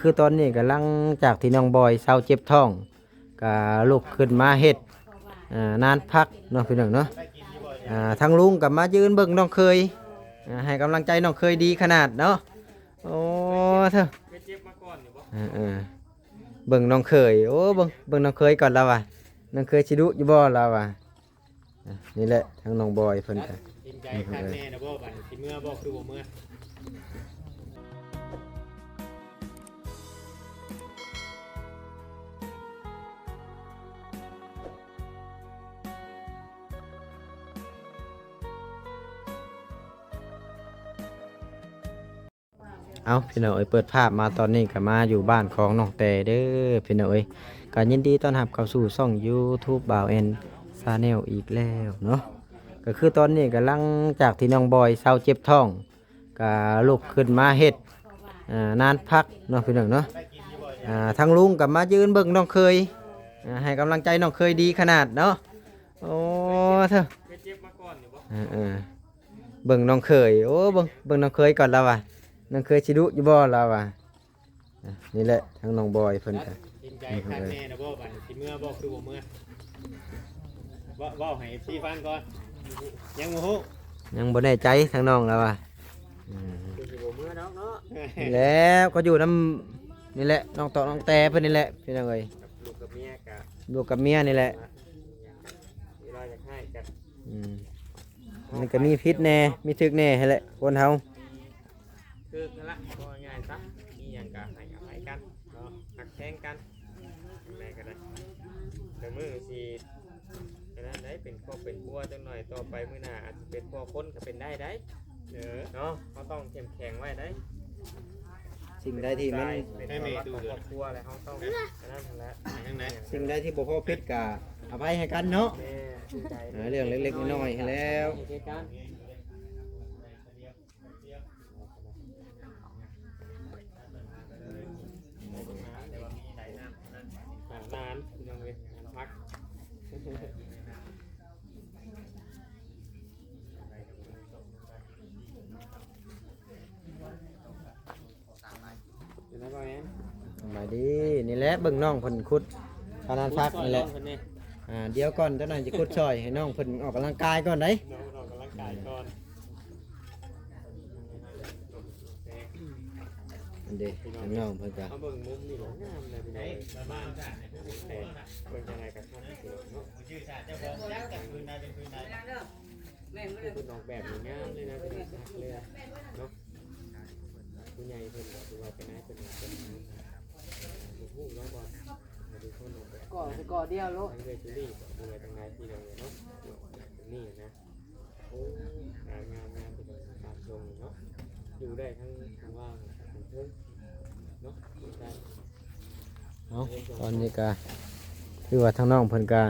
คือตอนนี้กำลังจากที่น้องบอยเศร้าเจ็บท้องก็ลุกขึ้นมาเฮ็ดนานพักเนาะพี่น้องเนาะทางลุงกับมายืนเบิ่งน้องเคยให้กำลังใจน้องเคยดีขนาดเนาะโอ้เถอะเบิ่งน้องเคยโอ้เบิ่งน้องเคยก่อนแล้วว่ะน้องเคยสิดุอยู่บ่แล้วว่ะนี่แหละทางน้องบอยเพิ่นก็กินใจคักแน่นะบ่บัดสิเมื่อบ่คือบ่เมื่อเอาพี่น้องเอ้ยเปิดภาพมาตอนนี้ก็มาอยู่บ้านของน้องแต่เด้อพี่น้องเอ้ยก็ยินดีต้อนรับเข้าสู่ช่อง YouTube บ่าวแอนชาแนลอีกแล้วเนาะก็คือตอนนี้กำลังจากที่น้องบอยเศร้าเจ็บท้องก็ลุกขึ้นมาเฮ็ดนานพักเนาะพี่น้องเนาะทางลุงกับมายืนเบิ่งน้องเคยให้กำลังใจน้องเคยดีขนาดเนาะโอ้เถอะเจ็บมาก่อนอยู่บ่เบิ่งน้องเคยโอ้เบิ่งน้องเคยก่อนแล้วว่ะน้องเคยสิดุอยู่บ่แล้วว่ะนี่แหละทางน้องบอยเพิ่นก็กินใจคักแน่นะบ่บัดสิเมื่อบ่คือบ่เมื่อเว้าให้ FC ฟังก่อนยังบ่ฮู้ยังบ่แน่ใจทางน้องแล้วว่ะคือสิบ่เมื่อเนาะแล้วก็อยู่นำนี่แหละน้องตอน้องแต่เพิ่นนี่แหละพี่น้องเอ้ยลูกกับเมียกะลูกกับเมียนี่แหละเวลาอยากให้กันมันก็มีพิษแน่มีทึกแน่ให้แหละคนเฮาคือนั่นละก็ง่ายซะมีหยังก็ให้อภัยกันเนาะหักแทงกันแม่ก็ได้เดี๋ยวมื้อสิอันนั้นได้เป็นครอบเป็นครัวจังหน่อยต่อไปมื้อหน้าอาจจะเป็นพ่อคนก็เป็นได้เนาะเขาต้องเข้มแข็งไว้ได้สิ่งใดที่มันให้มีดูครอบครัวอะไรเขาต้องอันนั้นแหละสิ่งใดที่บ่พอพิษก็อภัยให้กันเนาะเรื่องเล็กๆน้อยๆให้แล้วนานยังเลยพักมาดีนี่แหละเบิ่งน้องเพิ่นขุดขนาดพักนี่แหละเดี๋ยวก่อนเจ้าหน่อยจะขุดช่อยให้น้องเพิ่นออกกำลังกายก่อนได้ออกกำลังกายก่อนอันเด้น้องเพิ่นก็เบิ่งมุมนี่หรองามเลยพี่น้องบ้านจ้ะเบิ่งจังได๋กันครับเนาะชื่อชาติเจ้าของแล้วแต่คืนใดเป็นคืนใดแม่นบ่ได้คุณออกแบบงามเลยนะเป็นชักเลยเนาะผู้ใหญ่เพิ่นก็ถือว่าเป็นนายเป็นผู้เนาะบ่มาดูคนออกแบบก่อเดียวลูกทั้งเรจูรี่ดูแลทางนายที่เดียวเนาะนี่นะโอ้งามเป็นตามตรงเนาะอยู่ได้ทั้งทางว่างทางเทิงเนาะตอนนี้ก็คือว่าทางน้องเพิ่นก็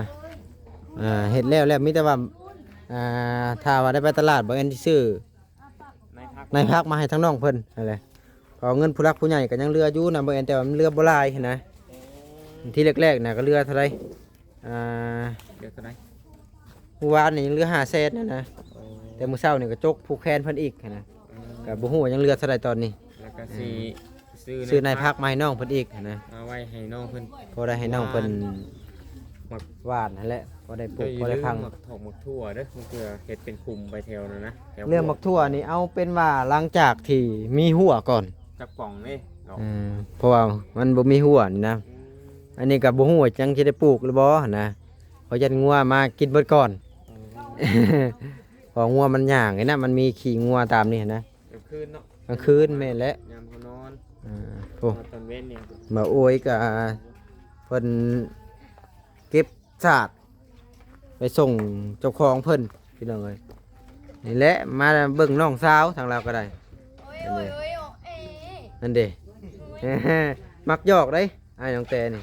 เฮ็ดแล้วมีแต่ว่าถ้าว่าได้ไปตลาดบ่แม่นสิซื้อนายพักมาให้ทางน้องเพิ่นนั่นแหละพอเงินผู้รักผู้ใหญ่ก็ยังเหลืออยู่นะบ่แม่นแต่ว่ามันเหลือบ่หลายนะที่แรกๆน่ะก็เหลือเท่าใดเหลือเท่าใดเมื่อวานนี่ยังเหลือ500,000นะแต่มื้อเช้านี่ก็จกผู้แคนเพิ่นอีกนะก็บ่ฮู้ว่ายังเหลือเท่าใดตอนนี้แล้วก็สิซื้อนายพักมาให้น้องเพิ่นอีกนะเอาไว้ให้น้องเพิ่นพอได้ให้น้องเพิ่นหมักหวานนั่นแหละพอได้ปลูกพอได้พังหมักถอกหมักทั่วเด้อมันคือเฮ็ดเป็นคุมไปแถวนะเรื่องหมักทั่วนี่เอาเป็นว่าหลังจากที่มีหัวก่อนจักป่องนี่เพราะว่ามันบ่มีหัวนี่นะอันนี้ก็บ่ฮู้ว่าจังสิได้ปลูกหรือบ่นะเพราะยันงัวมากินเบิดก่อนพองัวมันย่างไอ้นะมันมีขี้งัวตามนี่นะกลางคืนเนาะกลางคืนแม่นและยามเขานอนโอ้ตอนเว้นเนี่ยมาโอยก็เพิ่นเก็บสาดไปส่งเจ้าของเพิ่นพี่น้องเอ้ยนี่แหละมาเบิ่งน้องสาวทางเราก็ได้นั่นเด้มักยอกได้ไอ้น้องแต่นี่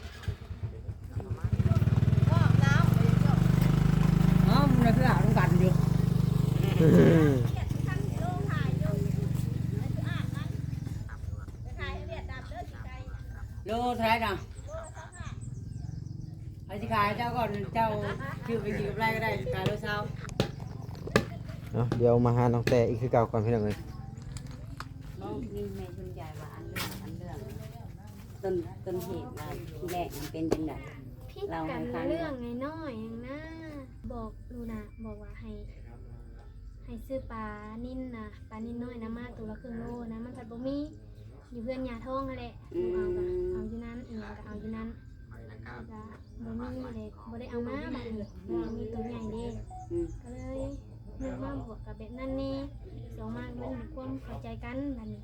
มันคือหาต้องกันอยู่โลเท่าไหร่ดังไอ้ที่ขายเจ้าก่อนเจ้าชื่อไปกี่ไรก็ได้ขายโลเช้าเดี๋ยวมาหาน้องแต่อีกคือเก่าก่อนพี่น้องเลย ต้นเหตุว่าที่แรกมันเป็นจังได๋ พิดกันเรื่องน้อยๆอย่างนะบอกลูนะบอกว่าให้ซื้อปลานิ่นนะปลานิ่นน้อยนะมาตัวละครึ่งโลนะมันผัดบ่มีอยู่เพื่อนยาท้องนั่นแหละเอาก็เอาอยู่นั้นอีกอย่างก็เอาอยู่นั้นก็บ่มีเลยบ่ได้เอามาบัดนี้มีตัวใหญ่เด้ ก็เลยนึกว่าบวกกับแบบนั้นนี่สองมากมันมีความเข้าใจกันบัดนี้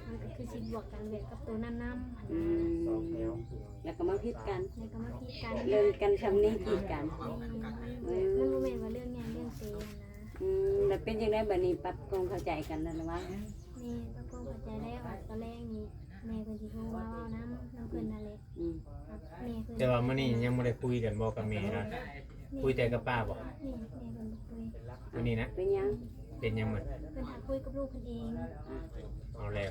มันก็คือสิบวกกันแบบกับตัวนั้นนำ แล้วก็มาพิดกัน แล้วก็มาพีกัน เรื่องกันชำนี้กีดกัน มันบ่แม่นว่าเรื่องงานเรื่องเตนะ แล้วเป็นจังได๋บัดนี้ปรับความเข้าใจกันแล้วนะวะ นี่ก็คงเข้าใจแล้วตอนแรกนี่แม่เพิ่นสิโทรมาเว้าน้ำเพิ่นนั่นแหละแม่เพิ่น แต่ว่ามื้อนี้ยังบ่ได้คุยกันบ่กับแม่นะคุยแต่กับป้าบ่ นี่แม่เพิ่นบ่คุย มื้อนี้นะ เป็นยัง เป็นยังหมด เพิ่นหาคุยกับลูกเพิ่นเอง เอาแล้ว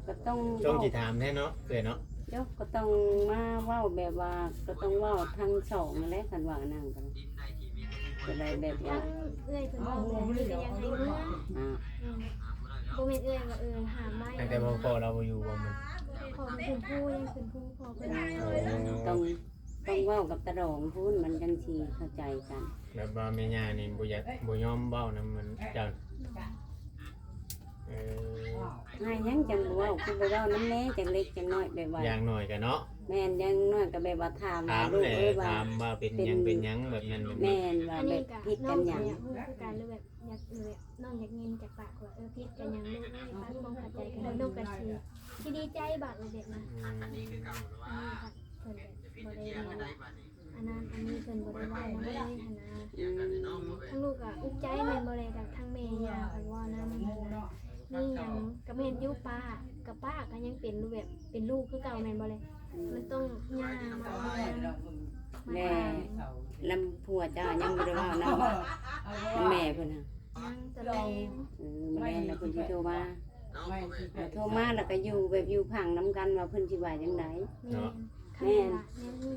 ก็ต้อง ช่วงสิถามแท้เนาะเอ้ยเนาะ เดี๋ยวก็ต้องมาเว้าแบบว่าก็ต้องเว้าทั้งสองนั่นแหละคันว่านั่งกันจะได้แบบว่า เอื้อยเพิ่นบอกเลยนี่ก็ยังให้เมื่อ บ่แม่นเอื้อยว่าหาไม้ ตั้งแต่พ่อเราบ่อยู่บ่มัน พอมันเป็นผู้ยังเป็นผู้พอเป็น ต้องเว้ากับตะดองพูนมันจังสิเข้าใจกัน แบบว่าแม่ย่านี่บ่อยากบ่ยอมเว้านํมันเจ้าเออ ให้ยังจังบ่เว้าคือบ่เว้านำแน่จังเล็กจังน้อยแบบว่า อย่างน้อยก็เนาะ แม่นยังน้อยก็แบบว่าถาม ถาม ลูก แหละ เอ้ยว่า ถามว่าเป็นหยังเป็นหยังแบบนั้นแบบนี้ แม่นว่า อัน แบ นี้ บ ก็ ผิด น้ กั อน ง หยัง อยากพูดคือการหรือแบบอยากน้องอยากเงินจากปากว่าพิษกันยังลูกไม่ปากต้องเข้าใจกันน้องกันคือที่ดีใจบาดเลยเด็กนะอันนี้ค่ะเพิ่นแบบบ่ได้อันนั้นอันนี้เพิ่นบ่ได้ว่านะบ่ได้หันนะทั้งลูกอ่ะอุกใจแม่นบ่ได้กับทั้งแม่ย่าเพิ่นว่านะมันนะนี่ยังก็แม่นอยู่ป้ากับป้าก็ยังเป็นรูปแบบเป็นลูกคือเก่าแม่นบ่เลยมันต้องย่ามา แม่ลำผัวเจ้ายังบ่ได้เว้านำแม่เพิ่นน่ะ ยังจะแรง แม่นแล้วเพิ่นสิโทรมาโทรมาแล้วก็อยู่แบบอยู่พังนํกันว่าเพิ่นสิว่าจังได แม่ข้าแม่ว่านี่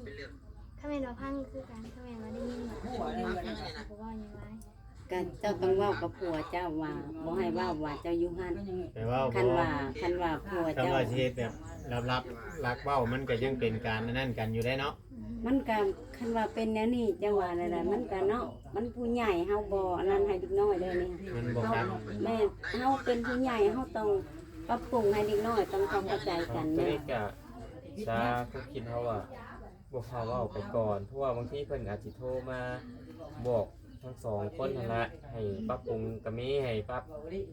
ข้าแม่ว่าพังคือการข้าแม่ว่าได้ยินแบบบอกว่าอย่างไร ก็เจ้าต้องเว้ากับผัวเจ้าว่าบ่ให้เว้าว่าเจ้าอยู่หั่น แต่ว่า คันว่าผัว คำ เจ้า ว่าสิเฮ็ดแบบลับๆรักเว้ามันก็ยังเป็นการนั่นกันอยู่ได้เนาะ มันก็คันว่าเป็นแนวนี้จังว่าอะไรมันก็เนาะมันผู้ใหญ่เฮาบ่อันนั้นให้เด็กน้อยเด้อนี่ มันบ่ เฮา ครับ แม่เฮาเป็นผู้ใหญ่เฮาต้องปรับปรุงให้เด็กน้อยต้องเข้าใจกัน ตัว แม่ นี้ก็ซาผู้คิดเขาว่าบ่พาเว้าไปก่อนเพราะว่าบางทีเพิ่นอาจสิโทรมาบอกทั้งสองคนนั่นละให้ปรับปรุงก็มีให้ปรับ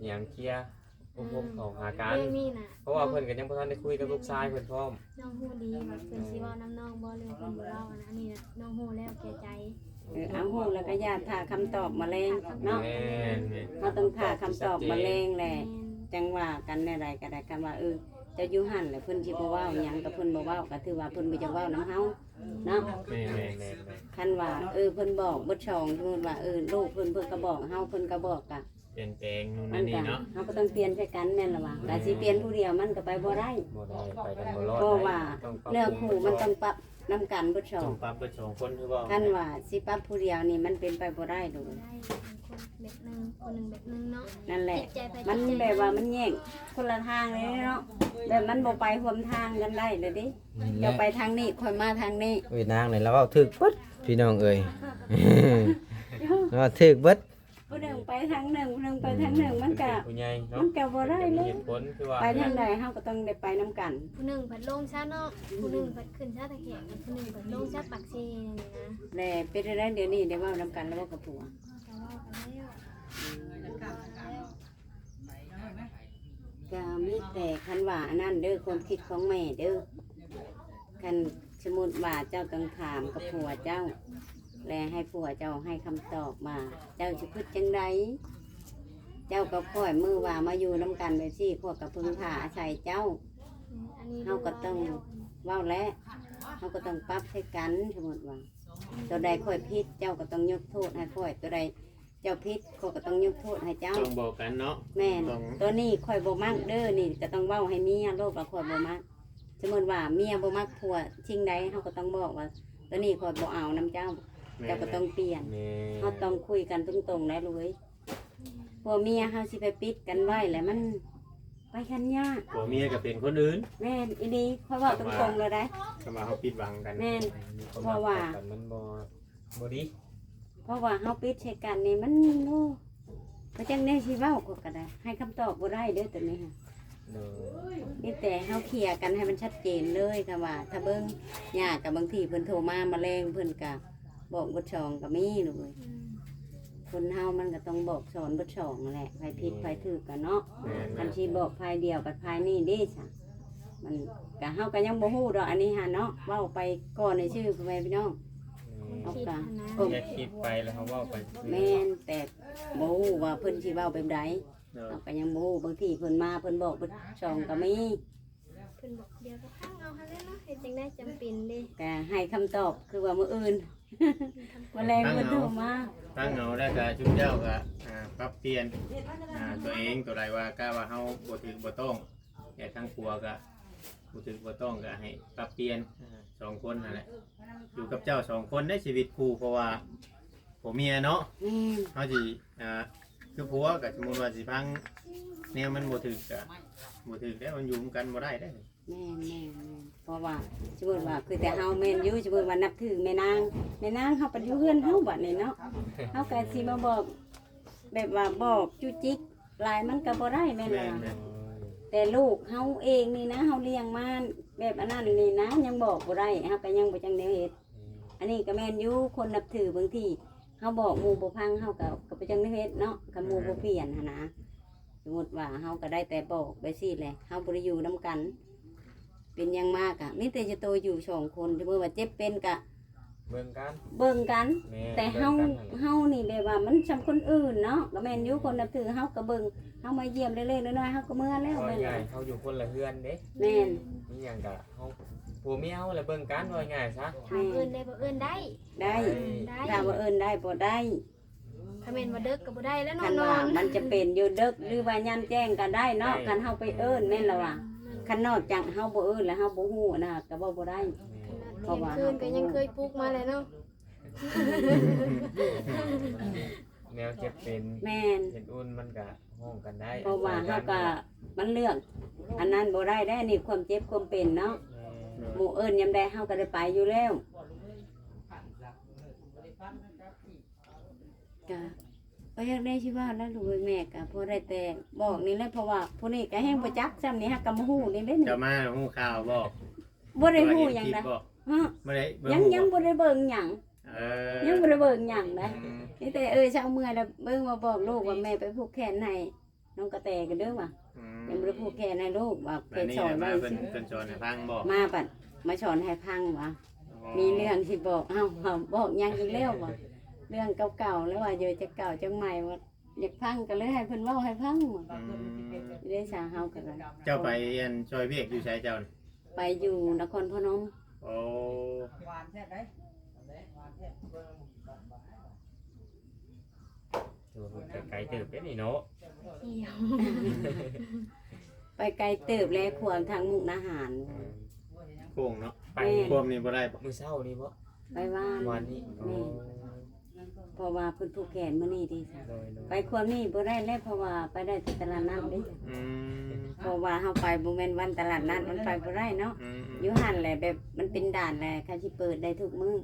หยังเคลียร์พวกเขาหากัน เรื่องนี้นะ เพราะว่าเพิ่นก็ยังบ่ทันได้คุยกับลูกชายเพิ่นพร้อม น้องฮู้ดีว่าเพิ่นสิว่าน้ำน้องบ่เรื่องเพิ่นบ่เล่าอันนี้นะน้องฮู้แล้วแก่ใจ เอาฮู้แล้วก็อย่าท่าคำตอบมาแรงเนาะ แม่น เฮาต้องท่าคำตอบมาแรงแหละจังว่ากันแน่ใดก็ได้กันว่าเจะอยู่หั่นแหละเพิ่นสิบ่เว้าหยังก็เพิ่นบ่เว้าก็ถือว่าเพิ่นบ่จะเว้านำเฮาเนาะ แม่ คันว่าเพิ่นบอกบ่ช่องสมมุติว่าลูกเพิ่นก็บอกเฮาเพิ่นก็บอกก็ เปลี่ยนแปลงนู่น มั นั่ น นนี่ ก็ เนาะ เฮาก็ต้องเปลี่ยนใส่กันแม่นล่ะว่าก็สิเปลี่ยนผู้เดียวมันก็ไปบ่ได้ บ่ได้ไปกันบ่รอด เพราะว่า ต้องปรับ เรื่องคู่มันต้องปรับนำกันบ่ช่อ ต้ ง องปรับเบิดสองคนคือบ่ คันว่าสิปรับผู้เดียวนี่มันเป็นไปบ่ได้ดอก ได้คนแบบนึงคนนึงแบบนึงเนาะ นั่นแหละ จิตใจไป มันแบบว่ามันแยกคนละทางเลยเนาะแบบมันบ่ไปร่วมทางกันได้เลยดิเดี๋ยวไปทางนี้ค่อยมาทางนี้ เอ้ยนางนี่แล้วเว้าถึกเบิดพี่น้องเอ้ย ว่าถึกเบิด ผู้หนึ่งไปทางหนึ่งผู้หนึ่งไปทางหนึ่งมันก็ ผู้ใหญ่เนาะ มันก็บ่ได้เล มี ย เหตุผลคือว่า ไปทางใดเฮาก็ต้องได้ไปนํกัน ผู้หนึ่งผัดลงชาเนาะผู้หนึ่งผัดขึ้นชาตะแขกผู้หนึ่งผัดลงชาปักเซนี่นะ แล่เป็นได้เดี๋ยวนี้ได้เว้านํกันแล้วเว้ากับผัว ก็ว่ากันแล้ว ก็มีแต่คันว่าอันนั้นเด้อความคิดของแม่เด้อคันสมมุติว่าเจ้าต้องถามกับผัวเจ้า และให้ผัวเจ้าให้คำตอบมา เจ้าสิคิดจังไดเจ้าก็ค่อยมือว่ามาอยู่นํกันแบบซี่พวกกับพึ่งพาอาศัยเจ้า อันนี้ เฮาก็ต้องเว้าแล้วเฮาก็ต้องปรับให้กันสมมุติว่าตัวใดค่อยผิดเจ้าก็ต้องยกโทษให้ค่อยตัวใดเจ้าผิดข้อยก็ต้องยกโทษให้เจ้า ต้องบอกกันเนาะ แม่น ต้อง ตัวนี้ค่อยบ่มักเด้อนี่ก็ต้องเว้าให้เมียโลกว่าค่อยบ่มักสมมุติว่าเมียบ่มักผัวชิงใดเฮาก็ต้องบอกว่า ตัวนี้ค่อยบ่เอานํเจ้าเจ้าก็ต้องเปลี่ยน แม่ เฮาต้องคุยกันตรงๆได้เลยพวกเมียเฮาสิไปปิดกันไว้แล้วมัน ไปกันยาก ผัวเมียก็เป็นคนอื่น แม่นอีนี้ค่อยเว้าตรงๆเลยได้ ก็มาเขาปิดบังกัน แม่น มีความ เพราะว่า กันมันบ่ดี เพราะว่าเฮาปิดใช้กันนี่มันโอ้ก็จังได้สิเว้าก็ได้ ให้คำตอบบ่ได้เด้อตัวนี้ค่ะ โดย นี่แต่เฮาเคลียร์กันให้มันชัดเจนเลยค่ะว่า ถ้าเบิ่งยากกับบางทีเพิ่นโทรมาแรงเพิ่นก็บอกบ่ช่องก็มีลูกเอ้ย อืม คนเฮามันก็ต้องบอกสอนบ่ช่องนั่นแหละไผผิดไผถูกกันเนาะ แม่น คันสิบอกภายเดียวกับภายนี่เด้จ้ะมันก็เฮาก็ยังบ่ฮู้ดอกอันนี้หาเนาะเว้าไปก่อนในชื่อพ่อแม่พี่น้องเอา คิด กะ นะ แค่คิดไปแล้วเขาเว่าไป แม่นแต่บ่ฮู้ว่าเพิ่นสิเว้าแบบใด เนาะ เฮาก็ยังบ่ฮู้บางทีเพิ่นมาเพิ่นบอกเพิ่นช่องก็มี เพิ่นบอกเดี๋ยวก็พังเอาหั่นแหละเนาะเฮ็ดจังได้จำเป็นเด้ ก็ให้คำตอบคือว่ามื้ออื่นมื้อแรงเพิ่นโทรมา ตั้งเอาได้ก็ชุมเจ้าก็ปรับเปลี่ยนตัวเองตัวใดว่าก็ว่าเฮาบ่ถึกบ่ต้องแต่ทั้งครัวก็บ่ถึกบ่ต้องก็ให้ปรับเปลี่ยนสองคนนั่นแหละอยู่กับเจ้าสองคนในชีวิตคู่เพราะว่าผัวเมียเนาะ แม่น เฮาสิคือผัวก็สมมุติว่าสิพังแนวมันบ่ถึกก็บ่ถึกแล้วมันอยู่กันบ่ได้เด้อ แม่นแม่นแม่นเพราะว่าสมมุติว่าคือแต่เฮาแม่นอยู่สมมุติว่านับถือแม่นางเฮาไปอยู่เฮือนเฮาบัดนี้เนาะเฮาก็สิมาบอกแบบว่าบอกจุจิกหลายมันก็บ่ได้แม่น แม่ ล่ะ นแม่น แต่ลูกเฮาเองนี่นะเฮาเลี้ยงมาแบบอันนั้นนี่นะยังบอกบ่ได้เฮาก็ยังบ่จังได้เฮ็ดอันนี้ก็แม่นอยู่คนนับถือบางทีเฮาบอกหมู่บ่พังเฮาก็บ่จังได้เฮ็ดเนาะกับหมู่บ่เปลี่ยนหันนะสมมุติว่าเฮาก็ได้แต่บอกไปซี่แหละเฮาบ่ได้อยู่นํกัน เป็นหยังมากอะมีแต่จะโตอยู่สองคนสมมุติว่าเจ็บเป็นก็ เบิ่งกัน เบิ่งกัน แม่ แต่เฮา บิ่งกันนั่นแหละ เฮานี่แบบว่ามันสำคนอื่นเนาะก็แม่นอยู่คนนับถือเฮาก็เบิ่งเฮามาเยี่ยมเล็กๆน้อยๆเฮาก็เมื่อแล้ว ว่า แม่น ใหญ่ ล่ะ เขาอยู่คนละเฮือนเด้ แม่น มีหยังก็เฮาผัวเมียเฮาแหละเบิ่งกันว่าง่ายซะ ถามเอิ้นได้บ่เอิ้นได้ ได้ ได้ ถ้าว่าเอิ้นได้บ่ได้ ถ้าแม่นว่าเด็กก็บ่ได้แล้วนอ คั น น นอ ว่าน มันจะเป็นอยู่ดึกหรือว่ายามแจ้งก็ได้เนาะคันเฮาไปเอิ้นแม่นและว่าคันนอกจากเฮาบ่เอิ้นแล้วเฮาบ่ฮู้นะก็บ่ได้ เที่ยงคืนก็ยังเคยปลุกมาเลยเนาะ แนวเจ็บเป็น แม่น เห็นอุ่นมันก็ห้องกันได้ เพราะว่าเฮาก็มันเลือกอันนั้นบ่ได้ได้นี่ความเจ็บความเป็นเนาะ แม่ หมู่เอิ้นยามใดเฮาก็ได้ไปอยู่แล้วก็อยากได้ชื่อว่าแล้วลูกแม่ก็พอได้แต่บอกนี่แหละเพราะว่าผู้นี้ก็แฮงบ่จักซ้ำนี่ฮะก็บ่ฮู้นี่เด้นี่ เจ้ามาฮู้ข่าวบ่ บ่ได้ฮู้หยัง ได้ นะ บ่ ฮะ บ่ได้เบิ่ ยังบ่ได้เบิ่งหยัง เออ ยังบ่ได้เบิ่งหยังนะ อืม นี่แต่เช้าเมื่อยแล้วเบิ่งมาบอกลูกว่าแม่ไปผูกแขนให้น้องกระแตกันเด้อว่ะ อืม ยังบ่ได้ผูกแขนให้ลูกว่า แบ เพิ่ บ น นี้ สอน มา ไว้ เพิ่น สิ เพิ่นสอนให้ฟังบ่ มาบัดมาสอนให้พังว่ะมีเรื่องสิบอกเอ้าบอกหยังอีกแล้วว่ะเรื่องเก่าๆแล้วว่าอยู่จะเก่าจังใหม่ว่าอยากพังก็เลยให้เพิ่นเว้าให้พังว่ะ อืม ได้สาเฮากันเลย เจ้าไปอันซอยเวียกอยู่ไสเจ้าน่ะ ไปอยู่นครพนม โอ้ ถือว่าเป็นไกลเติบเป็นนี่เนาะ เหี่ยว ไปไกลเติบแล้วขวมทางมุกนาหาร โค้งเนาะ ไป ควมนี่บ่ได้บ่ มื้อเช้านี่บ่ ไปว่าน วันนี้โอ้ เพราะว่าเพิ่นผูกแขนมื้อนี้ดิจ้ะ โดยโดย ไปความนี้บ่ได้แล้วเพราะว่าไปได้ที่ตลาดนัดเด้ อืม เพราะว่าเฮาไปบ่แม่นวันตลาดนัดมันไปบ่ได้เนาะ อืม อยู่หั่นแหละแบบมันเป็นด่านแหละค่ะสิเปิดได้ทุกมื้อ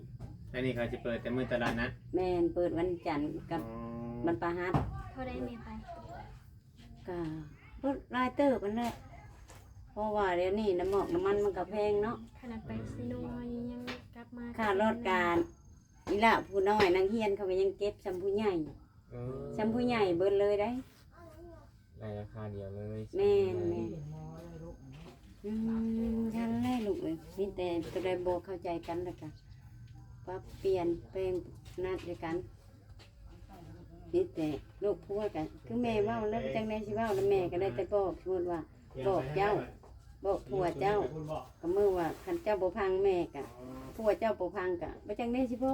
อันนี้เขาจะเปิดแต่มื้อตลาดนัด แม่นเปิดวันจันทร์กับ อ๋อ วันพฤหัส เท่าได้แม่ไป ก็เพิ่นรายเติบมันแหละเพราะว่าเดี๋ยวนี้น้ำหมอกน้ำมันมันก็แพงเนาะ ขนาดไปซิโนยังกลับมา ค่ารถการนี่ล่ะผู้น้อยนางเฮียนเขาก็ยังเก็บซำผู้ใหญ่ เออ ซำผู้ใหญ่เบิดเลยได้ ในราคาเดียวเลย แม่นแม่นฉันแรกลูกเลยมีแต่ตัวใดบ่เข้าใจกันแล้วก็ปรับเปลี่ยนแปลงนัดด้วยกันนี่แต่ลูกพูดกันคือแม่เว้าแล้วจังได๋สิเว้าแล้วแม่ก็ได้แต่บอกสมมุติว่าบอกเจ้าบอกผัวเจ้าก็มือว่าคันเจ้าบ่พังแม่ก็ผัวเจ้าบ่พังก็บ่จังได๋สิบ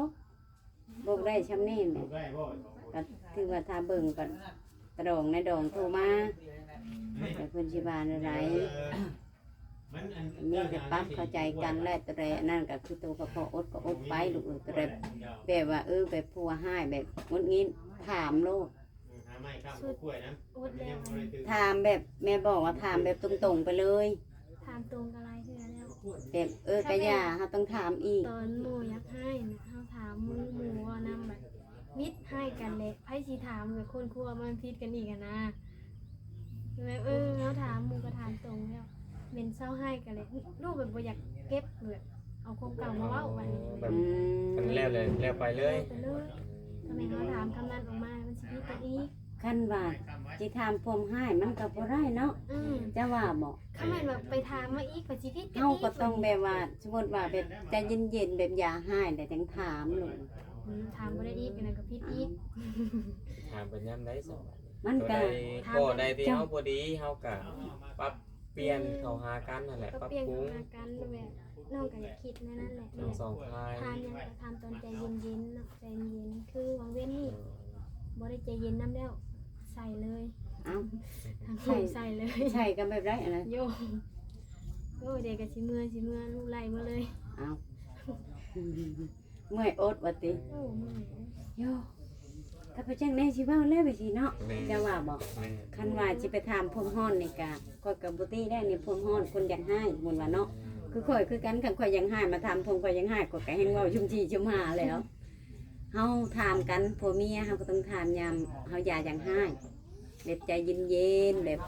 อกได้ชำนี้แหละก็ถือว่าถ้าเบิ่งก็กระดองในดองโทรมาแต่เพิ่นสิว่าอะไรมีแต่ปรับเข้าใจกันและตัวใดนั่นก็คือตัวก็พออดก็อดไปลูกตัวใดแบบว่าแบบผัวให้แบบงดงิดถามโลด สุดอดแล้วอันนี้ ถามแบบแม่บอกว่าถามแบบตรงๆไปเลย ถามตรงกับอะไรเทื่อแล้ว แบบกะย่าเขาต้องถามอีก ตอนหมู่อยากให้นะเฮาถามหมู่ว่านำแบบมิตรให้กันแหละไผสิถามกับคนครัวมันผิดกันอีกอะนะแบบเฮาถามหมู่ก็ถามตรงแล้วเป็นเศร้าให้กันเลยลูกแบบบ่อยากเก็บแบบเอาความเก่ามาเว้าไว้ แบบ มันแล้วเลยแล้วไปเลย ไปเลยทำไมเขาถามคำนั้นออกมามันสิผิดกันอีก ขั้นว่าสิถามผมให้มันก็บ่ได้เนาะ จะว่าบอก คำนั้นแบบไปถามมาอีกก็สิผิดกัน เฮา อีก ก็ต้องแบบว่าสมมุติว่าแบบใจเย็นๆแบบอย่าให้แต่จังถามลูก ถามบ่ได้อีกอันนั้นก็ผิดอีก ถามเป็นยามใดสอง มัน ตัว ก็ ใดข้อใดที่เฮาบ่ดีเฮาก็ปรับเปลี่ยนเข้าหากันนั่นแหละ ก็ ปรับ เปลี่ยน ปรุง มากันแบบน้องก็อยากคิดในนั่นแหละ ทั้งสองฝ่าย ทานยังก็ทานตอนใจเย็นๆเนาะใจเย็นคือวังเว้นนี่บ่ได้ใจเย็นน้ำแล้วใส่เลย เอ้า ทางผมใส่เลย ใช่กันแบบไรอันนั้น โยโอ้เด็กก็สิเมื่อลูกไล่มาเลย เอ้าเมื่อยอดว่าติ โอ้เมื่อย โยข้าพเจ้าแน่สิเว้าแล้วไปสิเนาะ แม่ จะว่าบอก แม่ คันว่าสิไปถามพรมฮ้อนนี่กะข้อยกับบ่ตี้ได้นี่พรมฮ้อนคนอยากให้หมุนว่าเนาะคือข่อยคือกันคันข่อยยังให้มาถามพรมข่อยยังให้ข่อยก็แฮงเว้าชุ่มชีชุ่มหาแล้วเฮาถามกันผัวเมียเฮาก็ต้องถามยามเฮาอย่ายังให้แบบใจเย็นๆแบบ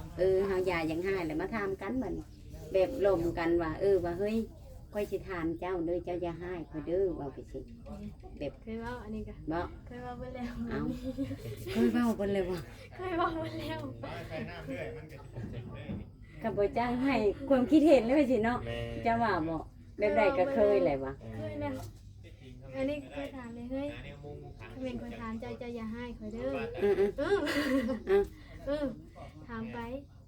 เฮาอย่ายังให้แล้วมาถามกันบัดนี้แบบลมกันว่าว่าเฮ้ยข่อยสิถามเจ้าเด้อเจ้าอย่าให้ข่อยเด้อว่าไปสิแบบ เคยเว่าอันนี้ก็ บ่ เคยเว่าไปแล้ว เอาเคยเว้าเพิ่นเลยว่า เคยเว่าไปแล้ว กับบ่จ้างให้ความคิดเห็นเลยสิเนาะ แม่ จะว่าบ่แบบใดก็เคยแหละวะ เคยแล้วอันนี้เคยถามเลยเฮ้ยถ้าเป็นคนถามใจจะอย่าให้คอยเด้อ อือ เออถามไป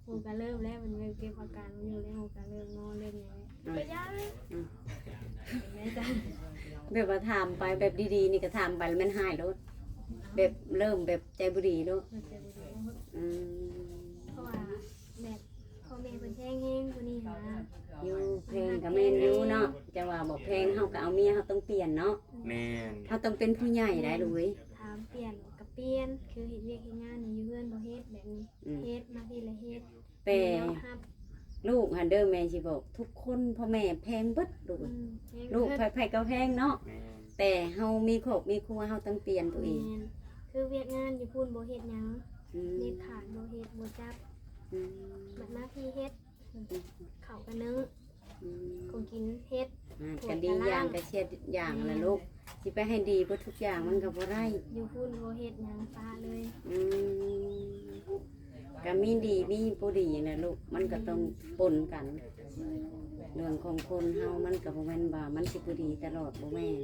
หมูก็เริ่มแล้วมันเริ่มเก็บอาการมันอยู่แล้วหมูก็เริ่มนอนเริ่มอย่างนี้ไปย้ายแม่จ้ะ แบบว่าถามไปแบบดีๆนี่ก็ถามไปแล้วมันหายโลดแบบเริ่มแบบใจบ่ดีโลด มันจะบ่ดี อืม เพราะว่าแบบพ่อแม่เพิ่นแช่งแห้งกว่านี้นะ อยู่เพลงก็แม่นอยู่เนาะจะว่าบ่เพลงเฮาก็เอาเมียเฮาต้องเปลี่ยนเนาะ แม่น เฮาต้องเป็นผู้ใหญ่ได้ลูกเว้ย ถามเปลี่ยนกับเปลี่ยนคือเฮ็ดเวียกเฮ็ดงานนี่อยู่เฮือนบ่เฮ็ดแบบนี้เฮ็ดมาที่ละเฮ็ด แต่ แล้วฮับ ลูกหันเด้อแม่สิบอกทุกคนพ่อแม่แพงเบิดลูกลูกไผๆก็แพงเนาะ แม่น แต่เฮามีครอบมีครัวเฮาต้องเปลี่ยนตัวเอง คือเวียกงานอยู่พูนบ่เฮ็ดหยัง อืม เด็ดขาดบ่เฮ็ดบ่จับ อืม บัดมาพี่เฮ็ดข้าวกันนึง อืม คงกินเฮ็ด กันดีอย่างก็เชียดอย่างละลูกสิไปให้ดีเบ่ทุกอย่างมันก็บ่ได้ อยู่พูนบ่เฮ็ดหยังปลาเลย อืมก็มีดีมีบ่ดีนะลูกมันก็ต้องปนกัน เรื่องของคนเฮามันก็บ่แม่นว่ามันสิบ่ดีตลอดบ่แม่น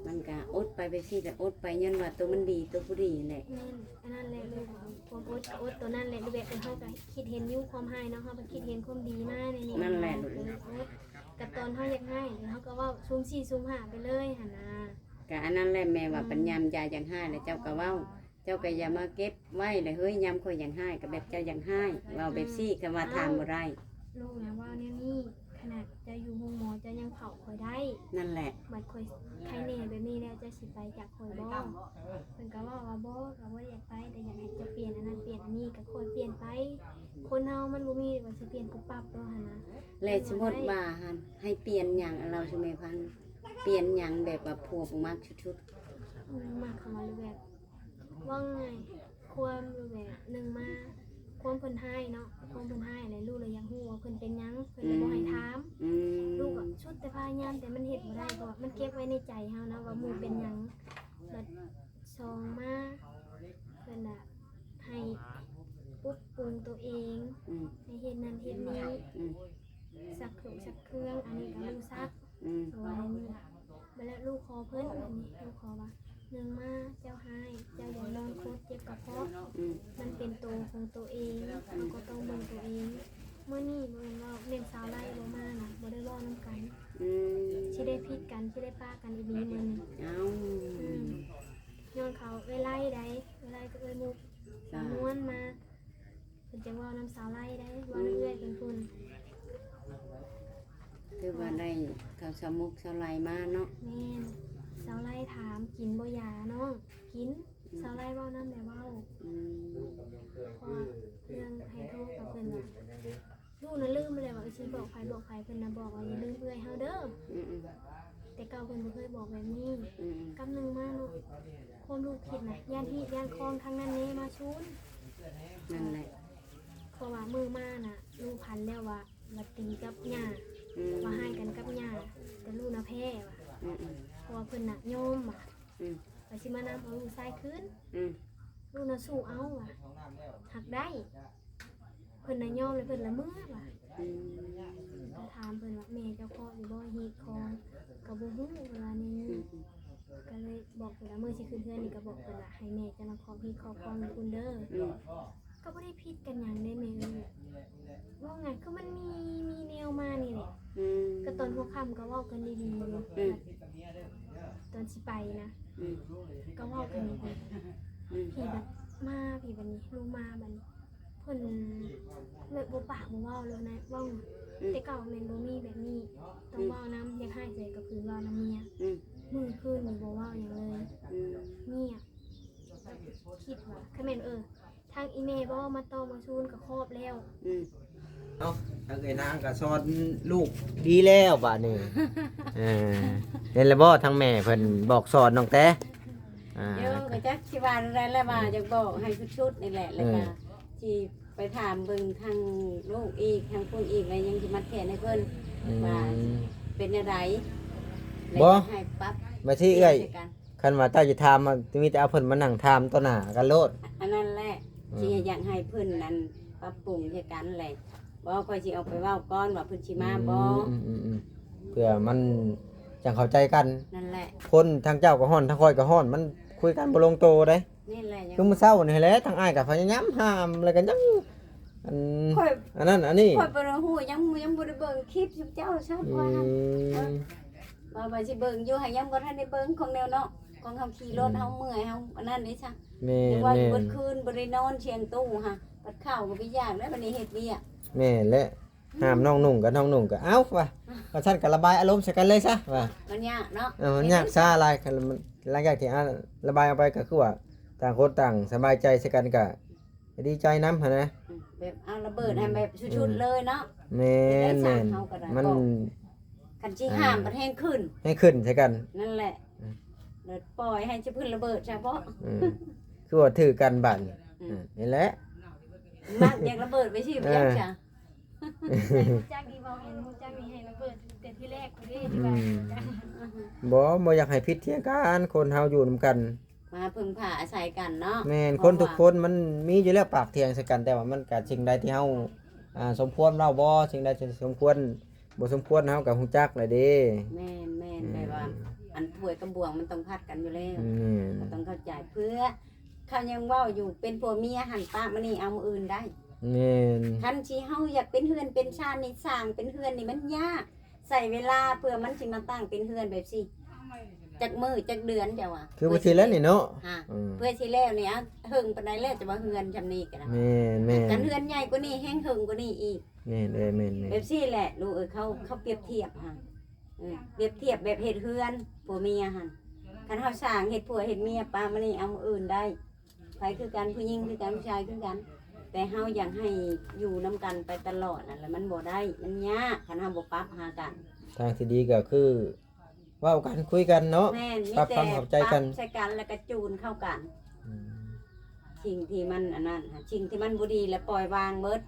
มันก็อดไปสิแต่อดไปยันว่าตัวมันดีตัวบ่ดีแหละ แม่นอันนั้นแหละลูกความอดก็อดตัวนั้นแหละลูกแบบเฮาก็คิดเห็นอยู่ความให้เนาะเฮาก็คิดเห็นความดีมาในนี้ นั่นแหละลูก อดกับตอนเฮาอยากให้เฮาก็เว้าซุ่ม4ซุ่ม5ไปเลยหั่นน่ะ ก็อันนั้นแหละแม่ว่าปัญญามยาอย่างให้แล้วเจ้าก็เว้า เจ้าก็อย่ามาเก็บไว้เลยเฮ้ยยามข่อยอย่างให้ก็แบบเจ้าอย่างให้เว้าแบบซี่ก็ว่าทานบ่ได้ ลูกนะว่าแนวนี้ขนาดจะอยู่ห้องหมอจะยังเผาข่อยได้ นั่นแหละ บัดข่อยใครแน่แบบนี้แล้วจะสิไปจากข่อยบ่เพิ่นก็ว่าบ่ก็บ่อยากไปแต่อยากให้จะเปลี่ยนอันนั้นเปลี่ยนอันนี้ก็ค่อยเปลี่ยนไป คนเฮามันบ่มีว่าสิเปลี่ยนปุ๊บปั๊บเนาะหั่นนะ แล้วสมมุติว่าหั่นให้เปลี่ยนหยังเราสิแม่พันเปลี่ยนหยังแบบว่าพวกมักชุด มากเข้ามารูปแบบว่าไงความรูปแบบหนึงมาความเพิ่นให้เนาะความเพิ่นให้แล้วลูกเลยอยากฮู้ว่าเพิ่นเป็นหยังเพิ่นเลยบ่ให้ถาม ๆอืม ลูกอะชุดแต่พยายามแต่มันเห็ดบ่ได้เพราะว่ามันเก็บไว้ในใจเฮานะว่าหมูเป็นหยังแบบซองมาเพิ่นอะให้ปุ๊บปรุงตัวเอง อืม ให้เฮ็ดนั่นเฮ็ดนี้ อืม สักเครื่องสักเครื่องอันนี้ก็ลูกซัก อืม ไว้นี่ไปแล้วลูกขอเพิ่นอันนี้ลูกขอว่าหนึ่งมาเจ้าให้เจ้าอย่านอนโคตรเจ็บกระเพาะ อืม มันเป็นตัวของตัวเองเราก็ต้องเบิ่งตัวเองเมื่อนี้บ่แม่นว่าเม่นสาวไล่บ่มานะบ่ได้เว้านำกัน อืม สิได้พิดกันสิได้ป้ากันอีนี้มัน เอา ย้อนเขาเอ้ยไล่ได้เอ้ยไล่ก็เอ้ยมุกสามม้วนมาเพิ่นจะเว่าน้ำสาวไล่ได้เว่าเรื่อยๆเป็นคุณ คือว่าได้ข้าวสามุกสาไหลมาเนาะ แม่นสาวไล่ถามกินบ่ยาน้องกิน สาวไล่เว้านำแม่เว้า อืม เพราะว่าเรื่องให้โทษกับเพิ่นว่าลูกน่ะลืมไปแล้วว่าสิบอกไผเพิ่นน่ะบอกว่าอย่าลืมเอื้อยเฮาเด้อ อืม แต่เก่าเพิ่นบ่เคยบอกแบบนี้ อืม กำนึงมาเนาะความลูกคิดน่ะย่านฮีดย่านคลองทางนั้นแน่มาชูน นั่นแหละ เพราะว่ามือมาน่ะลูกพันแล้วว่าตีกับย่า อืม ว่าให้กันกับย่าแต่ลูกน่ะแพ้ว่ะ อืม เพราะว่าเพิ่นน่ะโยมว่ะ อืม ว่าสิมานำเอาลูกชายคืน อืม ลูกน่ะสู้เอาว่ะหักได้เพิ่นน่ะยอมเลยเพิ่นละเมื่อว่ะ อืม ก็ถามเพิ่นว่าแม่เจ้าพ่ออยู่บ่ฮีดคองก็บ่ฮู้เวลานี้ อืม ก็เลยบอกเพิ่นว่ามื้อสิขึ้นเทือนนี่ก็บอกเพิ่นว่าให้แม่จะมาขอฮีดขอคองอยู่คุณเด้อ อืม ก็บ่ได้ผิดกันหยังได้แม่เอ้ยว่าไงก็มันมีแนวมานี่แหละ อืม ก็ตอนหัวค่ำก็เว้ากันดีๆอยู่ อืม ตอนสิไปนะ อืม ก็เว้ากันดี อืม ๆพี่แบบมาพี่บัดนี้ลูกมาบัดนี้เพิ่นแบบบ่ปากบ่เว้าเลยนะเว้าแต่เก่าแม่นบ่มีแบบนี้ต้องเว้านำอยากให้ใจกับพื้นเว้านำเมีย อืม มื้อคืนนี่บ่เว้าหยังเลย อืม เงียบคิดว่าคันแม่นทางอีเมลบ่มาต่อมาชูนก็ครอบแล้ว อืม เนาะทางเอ้ยนางก็สอนลูกดีแล้วบัดนี้เออเห็นแล้วบ่ทางแม่เพิ่นบอกสอนน้องแต่อ่า เดี๋ยวก็จักสิว่าอะไรแล้วว่าจะบอกให้ชุดๆนี่แหละแล้วก็ที่ไปถามเบิ่งทางลูกอีกทางคุณอีกแล้วยังสิมัดแขนให้เพิ่น อืม ว่าเป็นอะไร บ่ แล้วให้ปรับ มาที่เอ้ย ช่วยกัน คันว่าเจ้าจะถามมันมีแต่เอาเพิ่นมานั่งถามต่อหน้ากันโลด อันนั้นแหละ อืม ที่อยากให้เพิ่นนั้นปรับปรุงช่วยกันแหละบ่ค่อยสิเอาไปเว้าก่อนว่าเพิ่นสิมาบ่ อืมเพื่อมันจังเข้าใจกัน นั่นแหละ คนทางเจ้าก็ฮ้อนทางคอยก็ฮ้อนมันคุยกันบ่ลงโตเด้ นี่แหละยัง คือมื้อเช้านี่แหละทางอ้ายก็พยายามห้ามแล้วก็ยังอัน ค่อย อันนั้นอันนี้ ค่อยบ่รู้ฮู้ยังบ่ได้เบิ่งคลิปเจ้าซับ อื ว่า ม ว่าสิเบิ่งอยู่ให้ยังบ่ทันได้เบิ่งของแนวเนาะของเฮาขี่รถเฮาเมื่อยเฮาอันนั้นนี่ซะ แม่ หรือว่า แม่ เบิดคืนบ่ได้นอนเชียงตู้ฮะปัดข้าวก็ไปย่างแล้วบัดนี้เฮ็ดเวียก แม่และห้ามน้องนุ่งกับน้องนุ่งก็เอ้าว่ะว่าซั่นก็ระบายอารมณ์ใส่กันเลยซะว่า มันยากเนาะ มันยากซาอะไรกันมันหลังจากที่ระบายออกไปก็คือว่าต่างคนต่างสบายใจใส่กันก็ดีใจนำหั่นนะ แบบเอาระเบิดให้แบบชุดๆเลยเนาะ แม่นแม่นมัน กันสิห้ามประเทศขึ้น ให้ขึ้นใส่กัน นั่นแหละ อืม เดี๋ยวปล่อยให้จะพื้นระเบิดเฉพาะ อืมคือว่าถือกันบัดนี่ อืม นี่แหละ มากอยากระเบิดไปสิบ่อยากจ้ะ จักดีบ่เห็นฮู้จักนี่ให้ระเบิดแต่ที่แรกพุ่นเด้ อื ที่ว่าม จัก บ่อยากให้ผิดเที่ยงกันคนเฮาอยู่นํกัน มาพึ่งพาอาศัยกันเนาะ แม่นคนทุกคนมันมีอยู่แล้วปากเที่ยงใส่กัน แต่ว่ามันก็สิ่งใดที่เฮาสมควรเล่าบ่สิ่งใดที่สมควรบ่สมควรเฮาก็ฮู้จักแหละเด้ แม่นแบบว่า อันถ้วยกับบวงมันต้องพัดกันอยู่แล้ว อืม ก็ต้องเข้าใจเพื่อเขายังเว้าอยู่เป็นผัวเมียหันปากมานี่เอามืออื่นได้ แม่น คันที่เฮาอยากเป็นเฮือนเป็นชาตินี่สร้างเป็นเฮือนนี่มันยากใส่เวลาเพื่อมันสิมาตั้งเป็นเฮือนแบบสิจักมือจักเดือนเจ้าว่า คือบ่สิแล้วนี่เนาะ ฮะ อืม เพื่อสิแล้วนี่อ่ะหึงปานใดแล้วจะว่าเฮือนจำนี้กันนะ แม่นแม่ กัน น เฮือนใหญ่กว่านี้แห้งหึงกว่านี้อีก แม่นเอ้ยแม่น แบบสิแหละลูกเขาเปรียบเทียบฮะเปรียบเทียบแบบเฮ็ดเฮือนผัวเมียหั่นคันเฮาสร้างเฮ็ดผัวเฮ็ดเมียปามานี่เอามืออื่นได้ใครคือกันผู้หญิงคือกันผู้ชายคือกัน แต่เฮาอยากให้อยู่นํกันไปตลอดน่ะแล้วมันบ่ได้มันยากคันเฮาบ่ปรับหากัน ทางที่ดีก็คือเว้ากันคุยกันเนาะ แม่นมี ปรับ แต่ ความเข้าใจกัน ปรับใช้กันแล้วก็จูนเข้ากัน อืม สิ่งที่มันอันนั้นค่ะสิ่งที่มันบ่ดีแล้วปล่อยวางเบิด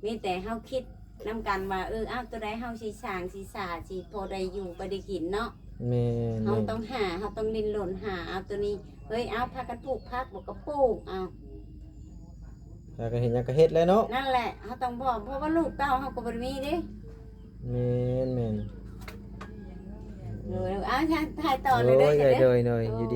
มีแต่เฮาคิดนํกันว่าอ้าวตัวใดเฮาสิสร้างสิสาสิพอได้อยู่บ่ได้กินเนาะ แม่น เฮา แม่น ต้องหาเฮาต้องดิ้นรนหาเอาตัวนี้เฮ้ยเอาพากันปลูกผักบ่ก็ปลูกเอา แล้วก็เห็นหยังก็เฮ็ดเลยเนาะ นั่นแหละเฮาต้องบอกเพราะว่าลูกเต้าเฮาก็บ่ได้มีเด้ แม่นแม่น เอาถ่ายต่อเลยเด้อ โอ้ย จ้ะเด้อ โดยอยู่ดี